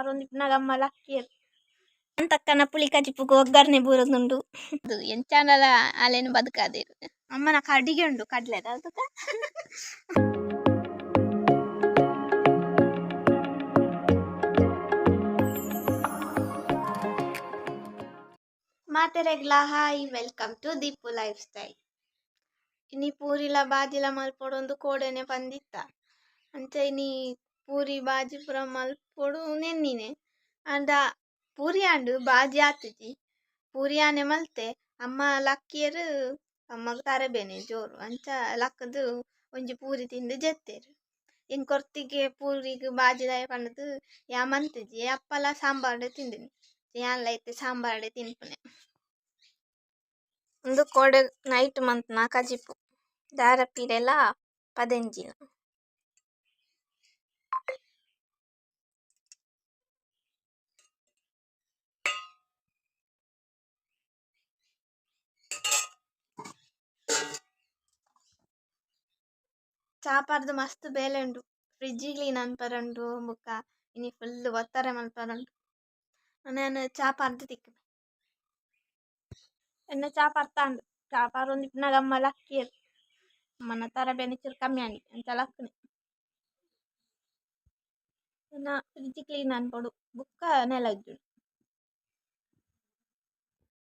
ಚಾಪಾರೊಂದಿಪ್ಪನಾಗಮ್ಮ ಲಕ್ಕಿಯರ್ ಅಂತಕ್ಕನ ಪುಳಿ ಕಜಿಪುಗು ಒಗ್ಗರಣೆ ಬೂರದುಂಡು ಎಂಚಾನಲ ಅಲೆನು ಬದುಕಾದೇರು ಅಮ್ಮನ ಕಡಿಗೆ ಉಂಡು ಕಡ್ಲೆದ ಅದಕ್ಕ ಮಾತೆರೆಗ್ಲ hi welcome to Deepu lifestyle. ಇನಿ ಪೂರಿಲ ಬಾಜಿಲ ಮಲ್ಪೊಡೊಂದು ಕೋಡೆನೆ ಬಂದಿತ್ತ ಅಂಚ ಇನಿ ಪೂರಿ ಬಾಜಿ ಪುರ ಮಲ್ಪೊಡು ನೆನ್ನಿನೆ ಅಂಡ ಪೂರಿ ಆಂಡು ಬಾಜಿ ಆತುಜಿ ಪೂರಿ ಆನೆ ಮಲ್ತೆ ಅಮ್ಮ ಲಕ್ಕಿಯರು ಅಮ್ಮಗ ತರಬೇನೆ ಜೋರು ಅಂಚ ಲಕ್ಕದು ಒಂಜಿ ಪೂರಿ ತಿಂದು ಜೆತ್ತೇರು ಕೊರ್ತಿಗೆ ಪೂರಿಗೆ ಬಾಜಿದಾಯ ಪಂಡದು ಯಾ ಮಂತುಜಿ ಅಪ್ಪಲ ಸಾಂಬಾರ್ಡೆ ತಿಂದಿನಿ ಯಾನ್ಲ ಐತೆ ಸಾಂಬಾರ್ಡೆ ತಿನ್ಪುನೆ ಒಂದು ಕೋಡೆ ನೈಟ್ ಮಂತ್ನ ಕಜಿಪು ದಾರ ಪೀರೆಲ ಪದೆಂಜಿನ ಚಾಪಾರ್ದು ಮಸ್ತ್ ಬೇಲೆ ಉಂಡು ಫ್ರಿಡ್ಜ್ ಕ್ಲೀನ್ ಅನ್ಪರಂಡು ಬುಕ್ಕ ಇನಿ ಫುಲ್ ಒತ್ತಾರೆ ಮಲ್ಪರಂಡು ನಾನು ಚಾಪಾರ್ದು ತಿಕ್ಕು ಎನ್ನ ಚಾಪಾರ್ತಾಂಡು ಚಾಪಾರು ಒಂದಿಪ್ಪನಾಗಮ್ಮ ಲಕ್ಕಿಯರು ಅಮ್ಮನ ತರಬೇನೆ ಚೂರು ಕಮ್ಮಿ ಆಗಿ ಅಂತ ಲಕ್ಕನೆ ಇನ್ನ ಫ್ರಿಡ್ಜ್ ಕ್ಲೀನ್ ಅನ್ಪಡು ಬುಕ್ಕ ನೆಲ ಉಜ್ಜುಡು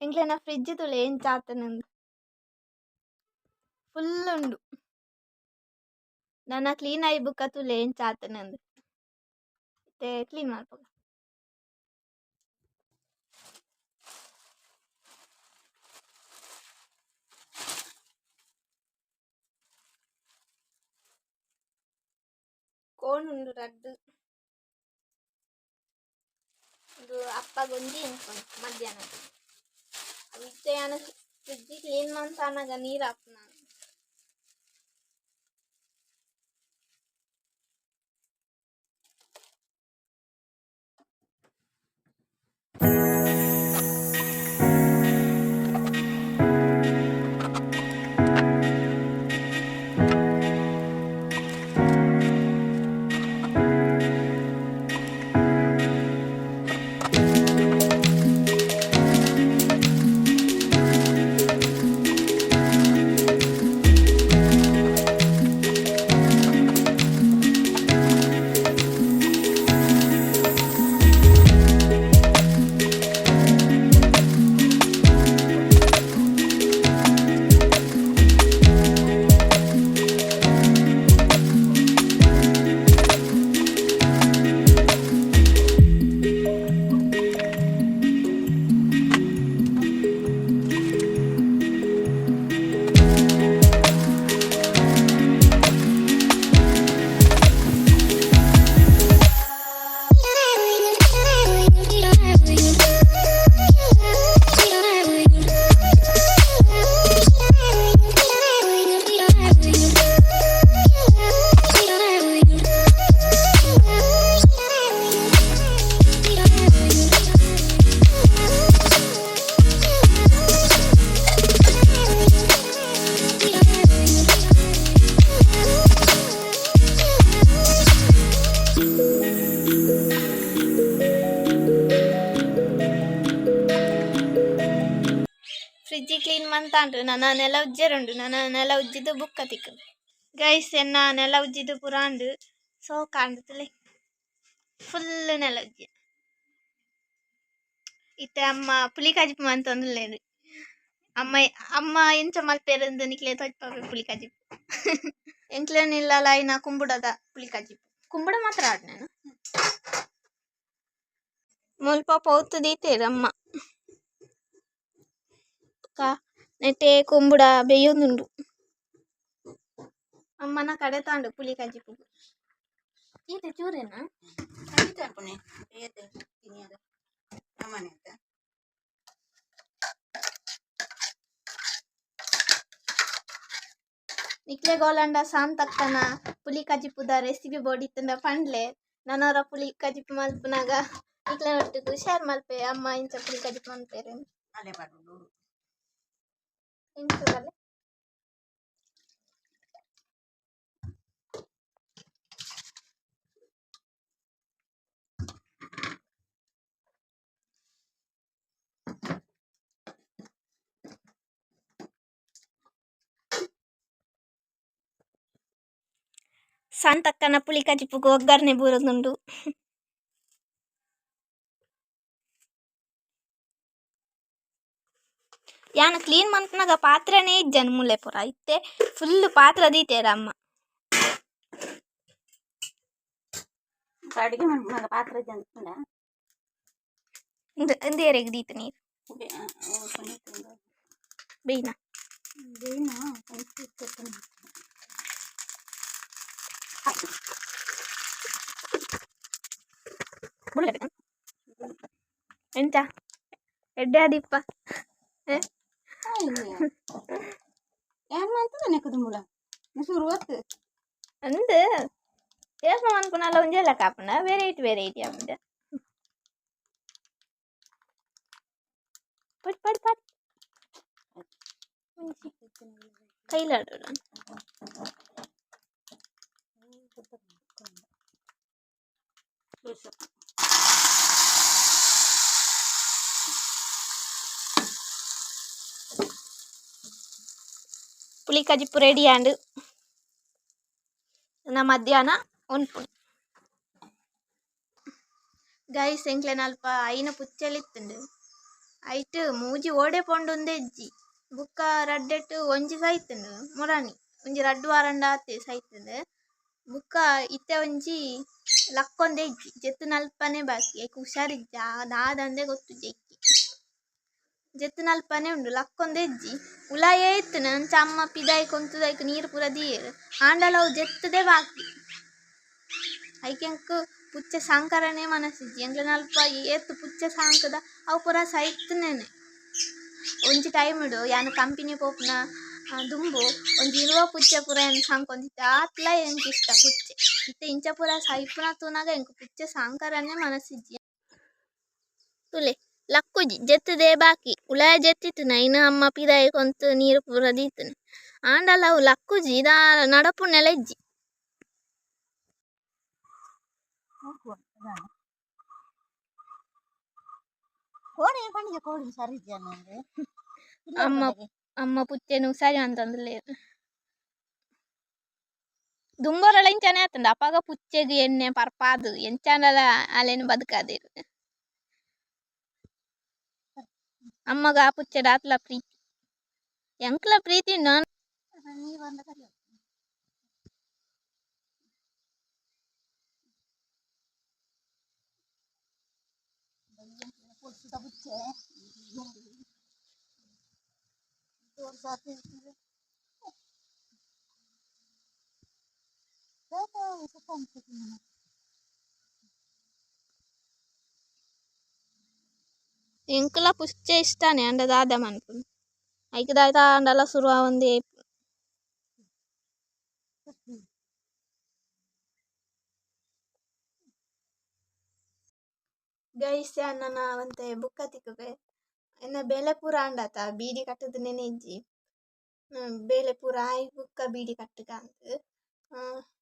ಎಂಕ್ಲೆನ ಫ್ರಿಡ್ಜ್ ತುಲೆ ಏನ್ ಚಾತನಂದು ಫುಲ್ ಉಂಡು ನನ್ನ ಕ್ಲೀನ್ ಆಗಿ ಬುಕ್ಕ ತುಲೆ ಏನ್ ಚಾತನಂದು ಮತ್ತೆ ಕ್ಲೀನ್ ಮಾಡ್ಬೋದು ಕೋಣ್ ಉಂಡು ರಡ್ಡು ಇದು ಅಪ್ಪಗೊಂಜಿ ಎನ್ಕೊಂಡು ಮಧ್ಯಾಹ್ನ ವಿಷಯನ ಫ್ರಿಡ್ಜ್ ಕ್ಲೀನ್ ಮಾಡ್ತಾನಾಗ ನೀರು ಹಾಕು ನಾನು ಫ್ರಿಡ್ಜ್ ಕ್ಲೀನ್ ಮಂತಾಂಡ್ರು ನನ್ನ ನೆಲ ಉಜ್ಜೆರುಂಡು ನನ್ನ ನೆಲ ಉಜ್ಜಿದು ಬುಕ್ಕ ತಿಕ್ಕು ಗೈಸ್ ಎನ್ನ ನೆಲ ಉಜ್ಜಿದು ಪುರಾಂಡು ಸೋ ಕಾಂಡುತ್ತಲೆ ಫುಲ್ ನೆಲ ಉಜ್ಜೆ ಇತ್ತೆ ಅಮ್ಮ ಪುಳಿ ಕಜಿಪು ಅಂತಂದುಲ್ಲೇರು ಅಮ್ಮ ಎಂಚ ಮಲ್ಪೇರಂದು ನಿಕ್ಲೆ ತೊಜ್ಪಾಪೆ ಪುಳಿ ಕಜಿಪು ಎಂಕ್ಲೇನಿಲ್ಲ ಇನ್ನ ಕುಂಬುಡದ ಪುಳಿ ಕಜಿಪು ಕುಂಬುಡ ಮಾತ್ರ ಆಡ್ ನಾನು ಮುಲ್ಪ ಪೌತು ದೀತೇರು ಅಮ್ಮ ನೆಟ್ಟೆ ಕುಂಬುಡ ಬೇಯೋದುಂಡು ಅಮ್ಮನ ಕಡೆ ತಾಂಡು ಪುಳಿ ಕಜಿಪು ಈತೆ ಚೂರೇನಾ ನಿಕ್ಲೆ ಗೋಲಂಡ ಸಾಂತಕ್ಕನ ಪುಳಿ ಕಜಿಪುದ ರೆಸಿಪಿ ಬೋಡಿತ್ತಂಡ ಪಂಡ್ಲೆ ನನವರ ಪುಳಿ ಕಜಿಪು ಮಲ್ಪನಾಗ ನಿಕ್ಲೆ ಒಟ್ಟಿಗೂ ಶೇರ್ ಮಲ್ಪೆ ಅಮ್ಮ ಇಂಚ ಪುಳಿ ಕಜಿಪು ಮಲ್ಪೇರೆ ಇಂಚುಗಲೆ ಸಂತಕ್ಕನ ಪುಳಿ ಕಜಿಪುಗೆ ಒಗ್ಗರಣೆ ಬೂರದುಂಡು. ಯಾನ ಕ್ಲೀನ್ ಮಂತ್ನಾಗ ಪಾತ್ರೆನೇ ಇಜ್ಜನ್ ಮುಲ್ಲೆ ಪುರ ಇತ್ತೆ ಫುಲ್ ಪಾತ್ರ ದೀತೇರ ಅಮ್ಮ. ಅಡಿಗೆ ಮಾಡ್ಕೊಂಡಾಗ ಪಾತ್ರೆ ಜಂತ ಇಂದೇರೆಗೆ ದೀತ ನೀರು ಬೇಯ್ನ ಎಂತ ಎಡ್ಡೆ ಅದಿಪ್ಪ ఏమంటుంది నీకు దుమ్ముల సురు వస్తుంది అందు చేసాం అనుకున్నా ఉంచేలా కాకుండా వెరైటీ అమ్మ పడి పడి పడి కైలాడు పులి కజిప్పు రెడీ అండ్ నా మధ్యాహ్న ಉಂಟು ಗೈಸ್ ಎಂಕ್ಲೆ ನಲ್ಪ ಐನ ಪುಚ್ಚೆಲಿತ್ತುಂಡು ಐಟ್ ಮೂಜಿ ಓಡೆ ಪೊಂಡುಂದೆ ಇಜ್ಜಿ ಬುಕ್ಕ ರಡ್ಡೆಟ್ಟು ಒಂಜಿ ಸೈತುಂಡು ಮುರಾನಿ ಒಂಜಿ ರಡ್ಡು ವಾರಂಡ ಆತೆ ಸೈತುಂಡು ಬುಕ್ಕ ಇತ್ತೆ ಒಂಜಿ ಲಕ್ಕೊಂದೆ ಇಜ್ಜಿ ಜೆತ್ತು ನಲ್ಪನೆ ಬಾಕಿ ಐಕ್ ಹುಷಾರಿಜ್ಜ ದಾದಂದೆ ಗೊತ್ತು ಜೆಕ್ಕಿ ಜೆತ್ತು ನಲ್ಪನೆ ಉಂಡು ಲಕ್ಕೊಂದೆ ಇಜ್ಜಿ ಉಲಾಯೇ ಇತ್ತುನ ಅಂಚ ಅಮ್ಮ ಪಿದಾಯಿ ಕೊಂತುದೈಕ್ ನೀರು ಪೂರ ದೀರ್ ಆಂಡಲ ಅವು ಜೆತ್ತದೇ ಬಾಕಿ ಐಕೆಂಕ್ ಪುಚ್ಚೆ ಸಾಂಕರನೇ ಮನಸ್ಸಿಜ್ಜಿ ಎಂಕ್ಲೆ ನಲ್ಪ ಏತ್ತು ಪುಚ್ಚೆ ಸಾಂಕದ ಅವು ಪೂರ ಸೈತ್ನೇನೆ ಒಂಜಿ ಟೈಮ್ ಇಡು ಯಾನು ಕಂಪನಿ ಪೋಪುನ ದುಂಬು ಒಂಜಿ ಇರುವ ಪುಚ್ಚೆ ಪೂರ ಏನು ಸಾಂಕೊಂದಿತ್ತೆ ಆತ್ಲ ಎಂಕ್ ಇಷ್ಟ ಪುಚ್ಚೆ ಇತ್ತೆ ಇಂಚ ಪೂರ ಸೈಪುನ ತೂನಾಗ ಎಂಕ್ ಪುಚ್ಚೆ ಸಾಂಕರನೇ ಮನಸ್ಸಿಜ್ಜಿ ತುಲೆ ಲಕ್ಕುಜಿ ಜೆತ್ತದೇ ಬಾಕಿ ಉಲಾಯ ಜೆತ್ತಿತ್ತು ನೈನ ಅಮ್ಮ ಪಿದಾಯಿ ಕೊಂತು ನೀರು ಪೂರ ದೀತನೆ ಆಂಡಲ ಅವು ಲಕ್ಕುಜಿ ದಾ ನಡಪುನೆಲ ಇಜ್ಜಿ ಅಮ್ಮ ಪುಚ್ಚೆನು ಸರಿ ಅಂತಂದ್ಲೇರು ದುಂಬೋರಳ ಇಂಚಾನೆ ಆತಂಡ ಅಪ್ಪಾಗ ಪುಚ್ಚೆಗೆ ಎಣ್ಣೆ ಪರ್ಪಾದು ಎಂಚಾಂಡಲ ಅಲ್ಲೇನು ಬದುಕಾದಿರು ಅಮ್ಮಗ ಆ ಪುಚ್ಚೆಡ ಆತ್ಲ ಪ್ರೀತಿ ಎಂಕ್ಲ ಪ್ರೀತಿ ನಾನು ఎంకుల పుచ్చే ఇష్టానే అండ దాదాం అనుకుంది ఐకి దాయితా అండలా సురువా ఉంది ಗೈಸ್ ನನ್ನ ಒಂತೆ ಬುಕ್ಕ ತಿಕ್ಕಬೆ ಎನ್ನ ಬೇಲೆ ಪೂರ ಅಂಡಾತ ಬೀಡಿ ಕಟ್ಟದು ನೆನೆ ಇಜ್ಜಿ ಬೇಲೆ ಪೂರ ಆಯ್ ಬುಕ್ಕ ಬೀಡಿ ಕಟ್ಟಗ ಅಂತ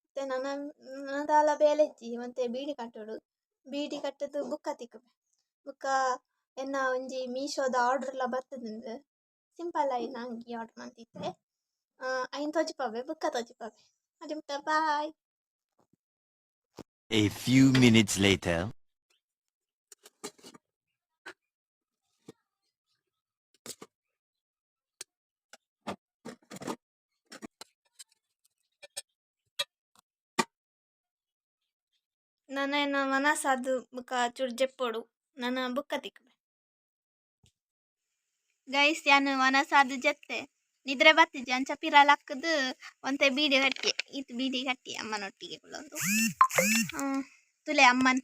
ಮತ್ತೆ ನನ್ನದಾಲ ಬೇಲೆ ಇಜ್ಜಿ ಮತ್ತೆ ಬೀಡಿ ಕಟ್ಟೋಡು ಬೀಡಿ ಕಟ್ಟದು ಬುಕ್ಕ ತಿಕ್ಕಬೆ ಬುಕ್ಕ ಎನ್ನ ಒಂಜಿ ಮೀಶೋದ ಆರ್ಡರ್ ಎಲ್ಲ ಬರ್ತದಂದು ಸಿಂಪಲ್ ಆಗಿ ನಂಗೆ ಆರ್ಡರ್ ಮಾಡ್ತಿದ್ದೆ ಐನ್ ತೊಜಿಪಾವೆ ಬುಕ್ಕ ತೊಜಿಪಾವೆ ಅದು ಬಿಟ್ಟ ಬಾಯ್. A few minutes later. ನನ್ನ ಮನಸ್ಸಾದು ಬುಕ್ಕ ಚೂರು ಜೆಪ್ಪೋಡು ನನ್ನ ಬುಕ್ಕ ತಿಕ್ಕಬೆ ಗೈಸ್ ಯಾನು ಮನಸ್ಸಾದು ಜೆತ್ತೆ ನಿದ್ರೆ ಬತ್ತಿಜ್ಜಿ ಅಂಚ ಪಿರಲ್ ಹಾಕದು ಒಂತೆ ಬೀಡಿ ಕಟ್ಟಿ ಇತ್ತು ಬೀಡಿ ಕಟ್ಟಿ ಅಮ್ಮನೊಟ್ಟಿಗೆ ಕುಳ್ಳೊಂದು ತುಲೆ ಅಮ್ಮನ್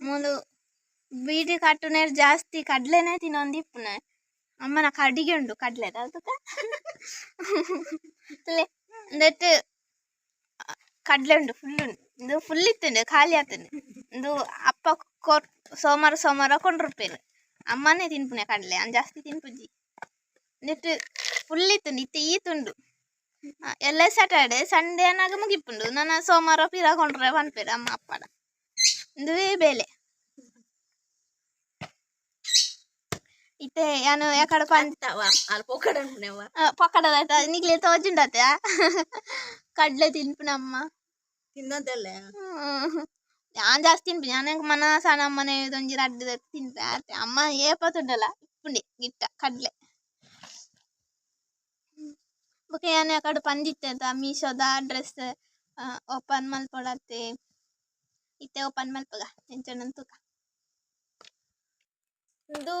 ಮೂಲು ಬೀಡಿ ಕಟ್ಟುನೇರು ಜಾಸ್ತಿ ಕಡ್ಲೆನೇ ತಿನ್ನೊಂದಿಪ್ಪುನ ಅಮ್ಮನ ಕಡಿಗೆ ಉಂಡು ಕಡ್ಲೆದ ಅದಕ್ಕೆ ತುಲೆ ನೆಟ್ಟು ಕಡ್ಲೆ ಉಂಡು ಫುಲ್ ಉಂಡು ಇದು ಫುಲ್ ಇತ್ತುಂಡು ಖಾಲಿ ಆತಂಡು ಇದು ಅಪ್ಪ ಸೋಮವಾರ ಕೊಂಡ್ರುಪೇರು ಅಮ್ಮನೇ ತಿನ್ಪುನೆ ಕಡ್ಲೆ ಅನ್ ಜಾಸ್ತಿ ತಿನ್ಪುಜ್ಜಿ ನೆಟ್ಟು ಫುಲ್ ಇತ್ತುಂಡು ಇತ್ತೆ ಈತುಂಡು ಎಲ್ಲ ಸ್ಯಾಟರ್ಡೆ ಸಂಡೇ ಅನ್ನಾಗ ಮುಗಿಪ್ಪುಂಡು ನನ್ನ ಸೋಮವಾರ ಪಿರ ಕೊಂಡ್ರೆ ಪನ್ಪೇರು ಅಮ್ಮ ಅಪ್ಪಡ ಇಂದುವೇ ಬೇಲೆ ಇತ್ತೆ ಯಾನು ಯಾಕಡೆ ಪಂತಾವ ಪೊಕ್ಕಡದಾಯ್ತ ನಿಗ್ಲೆ ತೋಜುಂಡತೆ ಕಡ್ಲೆ ತಿನ್ಪುನಮ್ಮ ತಿನ್ನೋದಲ್ಲ ನಾನು ಜಾಸ್ತಿ ತಿನ್ಪಿ ನಾನು ಮನ ಸಣ್ಣ ಅಮ್ಮನೆ ಒಂಜಿ ರಡ್ಡು ತಿನ್ಪೆ ಆತೆ ಅಮ್ಮ ಏಪತ್ತುಂಡಲ್ಲ ಇಪ್ಪುಂಡಿ ಗಿಟ್ಟ ಕಡ್ಲೆ ಬೊಕ ಯಾನೆ ಆ ಕಡೆ ಪಂದಿತ್ತೆ ಮೀಶೋದ ಡ್ರೆಸ್ ಓಪನ್ ಮಲ್ಪೊಡತ್ತೆ ಇತ್ತೆ ಓಪನ್ ಮಲ್ಪಗ ಎಂಚಣ್ಣನ್ ತೂಕ ಇದು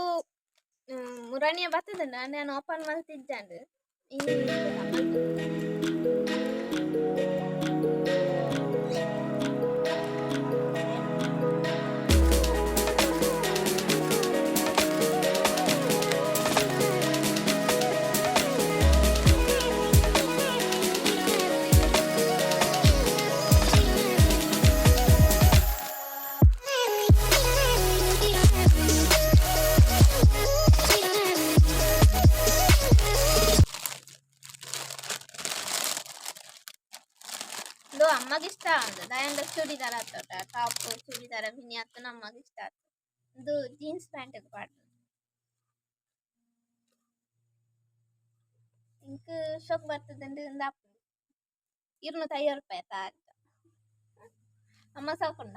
ಮುರಾಣಿಯ ಬರ್ತದೆ ನಾನು ಓಪನ್ ಮಲ್ತಿದ್ದಂಡು ಇದು ಅಮ್ಮಗೆ ಇಷ್ಟ ಅಂತ ದಯಾಂಗ ಚೂಡಿದಾರ ಆಗ್ತದ ಟಾಪ್ ಚೂಡಿದಾರ ಮಿನಿ ಅತ್ತ ನಮಗೆ ಇಷ್ಟ ಆಗ್ತದೆ ಇದು ಜೀನ್ಸ್ ಪ್ಯಾಂಟ್ ಪಾಡ್ದು ಇಂಕ ಶೋಕ್ ಬರ್ತದಂಡು ಒಂದು ಅಪ್ಪ 250 ರೂಪಾಯಿ ತಾಜ ಅಮ್ಮ ಸಾಕೊಂಡ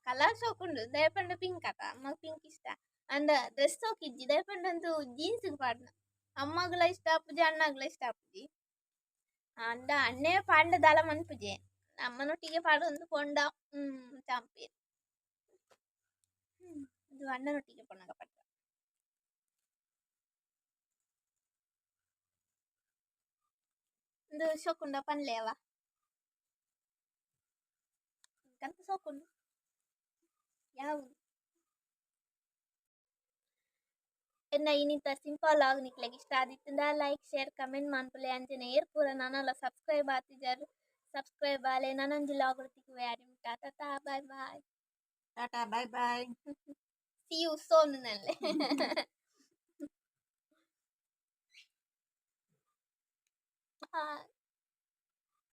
ಕಲರ್ ಸೋಕುಂಡು ದಯಪಂಡ ಪಿಂಕ್ ಅತ್ತ ಅಮ್ಮ ಪಿಂಕ್ ಇಷ್ಟ ಅಂದ ಡ್ರೆಸ್ ಸೋಕಿಜ್ಜಿ ದಯಪಂಡಂತೂ ಜೀನ್ಸ್ ಪಾಡ್ನ ಅಮ್ಮಗಳ ಇಷ್ಟ ಆಪುಜಿ ಅಣ್ಣಗಳ ಇಷ್ಟ ಆಪುಜಿ ಅಂಡ ಅಣ್ಣೆ ಪಾಂಡ ದಾಲ ಮನ್ಪುಜೆ ಅಮ್ಮನೊಟ್ಟಿಗೆ ಪಾಡು ಒಂದು ಪೊಂಡ ಚಾಂಪಿ ಇದು ಅಣ್ಣನೊಟ್ಟಿಗೆ ಪೊಣ್ಣಗ ಪಟ್ಟ ಒಂದು ಸೋಕುಂಡ ಪನ್ಲೆ ಅವ ಕಂತ ಸೋಕುಂಡು ಯಾವುದು ಎನ್ನ ಇನ್ನಿತ ಸಿಂಪಲ್ ಆಗಿ ನಿಕ್ಲೆಗ್ ಇಷ್ಟ ಆದಿತ್ತಂದ ಲೈಕ್ ಶೇರ್ ಕಮೆಂಟ್ ಮಾನ್ಪುಲೆ ಅಂಚನೆ ಏರ್ ಪೂರ ನಾನಲ್ಲ ಸಬ್ಸ್ಕ್ರೈಬ್ ಆತಿಜಾರು ಸಬ್ಸ್ಕ್ರೈಬ್ ಆಲೆ ನನೊಂಜಿ ಲಾಗ್ ಒಟ್ಟಿಗೆ ಯಾರಿ ಮುಟ್ಟ ಟಾಟಾ ಬಾಯ್ ಬಾಯ್ ಟಾಟಾ ಬಾಯ್ ಬಾಯ್ ಸಿ ಯು ಸೋನ್ ನಲ್ಲೆ